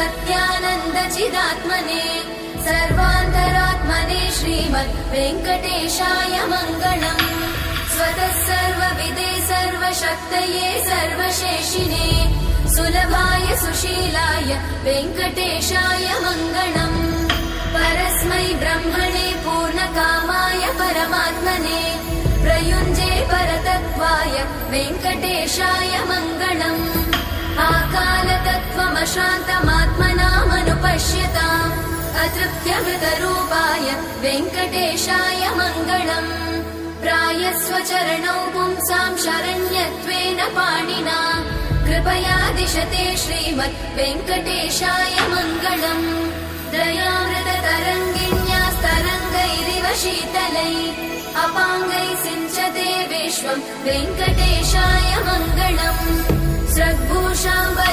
सत्यानन्दचिदात्मने सर्वान्तरात्मने श्रीमद् वेङ्कटेशाय मङ्गलम्। स्वतः सर्वविदे सर्वशक्तये सर्वशेषिणे सुलभाय सुशीलाय वेङ्कटेशाय मङ्गलम्। परस्मै ब्रह्मणे पूर्णकामाय परमात्मने प्रयुञ्जे परतत्त्वाय वेङ्कटेशाय मङ्गलम्। आकालतत्त्वमशान्तमात्मनामनुपश्यताम् अतृप्त्यमृतरूपाय वेङ्कटेशाय मङ्गलम्। प्रायस्वचरणौ पुंसां शरण्यत्वेन पाणिना कृपया दिशते श्रीमद् वेङ्कटेशाय मङ्गलम्। दयामृततरङ्गिण्यास्तरङ्गैरिव शीतलै अपाङ्गैः सिञ्चते विश्वं वेङ्कटेशाय मङ्गलम्। स्रग्भूषां